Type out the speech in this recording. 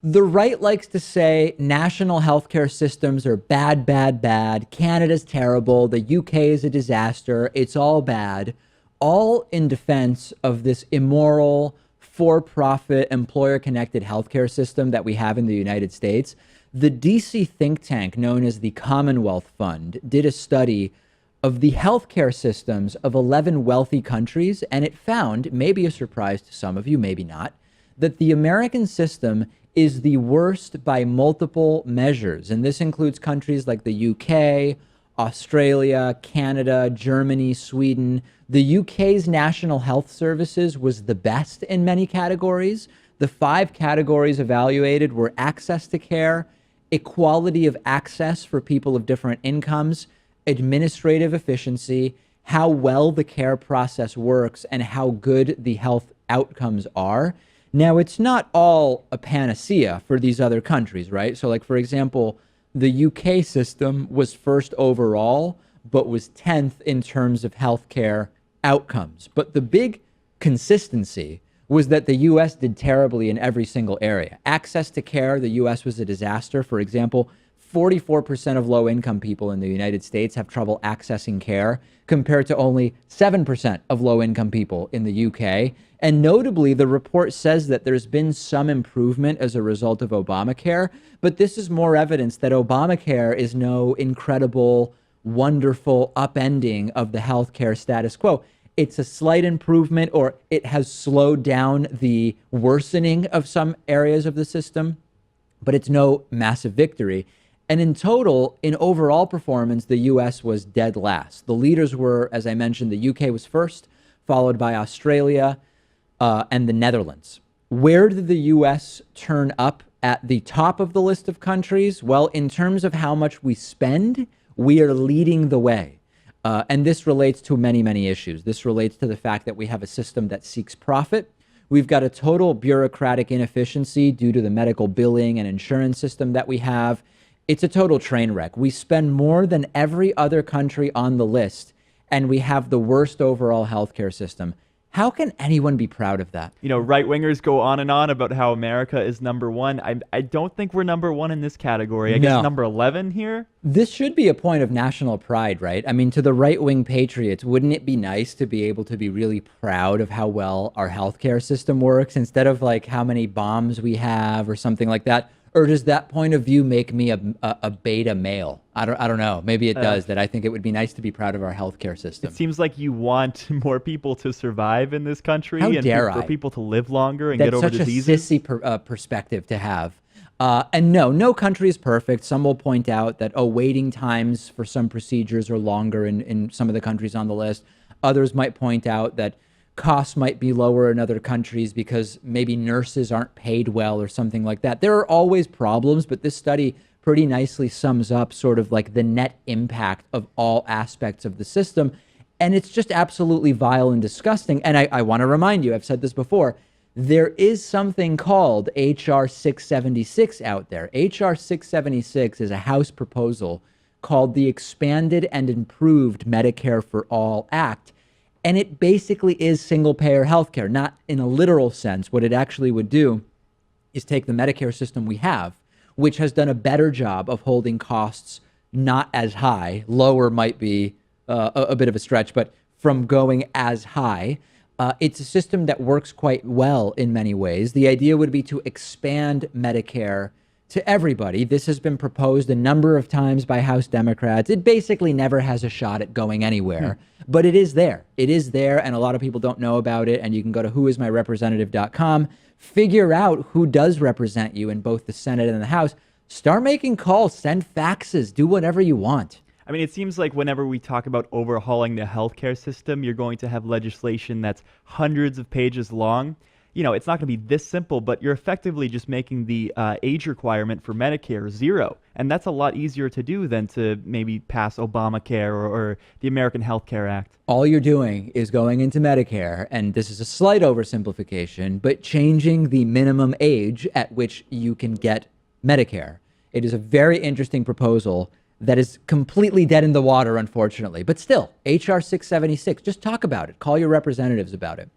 The right likes to say national healthcare systems are bad, bad, bad. Canada's terrible. The UK is a disaster. It's all bad. All in defense of this immoral, for profit, employer connected healthcare system that we have in the United States. The DC think tank known as the Commonwealth Fund did a study of the healthcare systems of 11 wealthy countries, and it found, maybe a surprise to some of you, maybe not, that the American system is the worst by multiple measures. And this includes countries like the UK, Australia, Canada, Germany, Sweden. The UK's National Health Services was the best in many categories. The 5 categories evaluated were access to care, equality of access for people of different incomes, administrative efficiency, how well the care process works, and how good the health outcomes are. Now, it's not all a panacea for these other countries, right? So, like, for example, the UK system was first overall, but was 10th in terms of healthcare outcomes. But the big consistency was that the US did terribly in every single area. Access to care, the US was a disaster. For example, 44% of low income people in the United States have trouble accessing care, compared to only 7% of low income people in the UK. And notably, the report says that there's been some improvement as a result of Obamacare, but this is more evidence that Obamacare is no incredible, wonderful upending of the healthcare status quo. It's a slight improvement, or it has slowed down the worsening of some areas of the system, but it's no massive victory. And in total, in overall performance, the US was dead last. The leaders were, as I mentioned, the UK was first, followed by Australia and the Netherlands. Where did the US turn up at the top of the list of countries? Well, in terms of how much we spend, we are leading the way. And this relates to many, many issues. This relates to the fact that we have a system that seeks profit. We've got a total bureaucratic inefficiency due to the medical billing and insurance system that we have. It's a total train wreck. We spend more than every other country on the list, and we have the worst overall healthcare system. How can anyone be proud of that? You know, right wingers go on and on about how America is number one. I don't think we're number one in this category. I guess number 11 here. This should be a point of national pride, right? I mean, to the right wing patriots, wouldn't it be nice to be able to be really proud of how well our healthcare system works instead of like how many bombs we have or something like that? Or does that point of view make me a beta male? I don't know. Maybe it does, that I think it would be nice to be proud of our healthcare system. It seems like you want more people to survive in this country. How dare for people to live longer and That's get over such diseases. a sissy perspective to have. And no country is perfect. Some will point out that, waiting times for some procedures are longer in some of the countries on the list. Others might point out that costs might be lower in other countries because maybe nurses aren't paid well or something like that. There are always problems, but this study pretty nicely sums up sort of like the net impact of all aspects of the system. And it's just absolutely vile and disgusting. And I want to remind you, I've said this before, there is something called HR 676 out there. HR 676 is a House proposal called the Expanded and Improved Medicare for All Act. And it basically is single payer healthcare, not in a literal sense. What it actually would do is take the Medicare system we have, which has done a better job of holding costs not as high. Lower might be a bit of a stretch, but from going as high. It's a system that works quite well in many ways. The idea would be to expand Medicare to everybody. This has been proposed a number of times by House Democrats. It basically never has a shot at going anywhere, but it is there. It is there, and a lot of people don't know about it, and you can go to whoismyrepresentative.com, figure out who does represent you in both the Senate and the House. Start making calls, send faxes, do whatever you want. I mean, it seems like whenever we talk about overhauling the healthcare system, you're going to have legislation that's hundreds of pages long. You know, it's not going to be this simple, but you're effectively just making the age requirement for Medicare 0. And that's a lot easier to do than to maybe pass Obamacare or the American Health Care Act. All you're doing is going into Medicare, and this is a slight oversimplification, but changing the minimum age at which you can get Medicare. It is a very interesting proposal that is completely dead in the water, unfortunately. But still, HR 676, just talk about it. Call your representatives about it.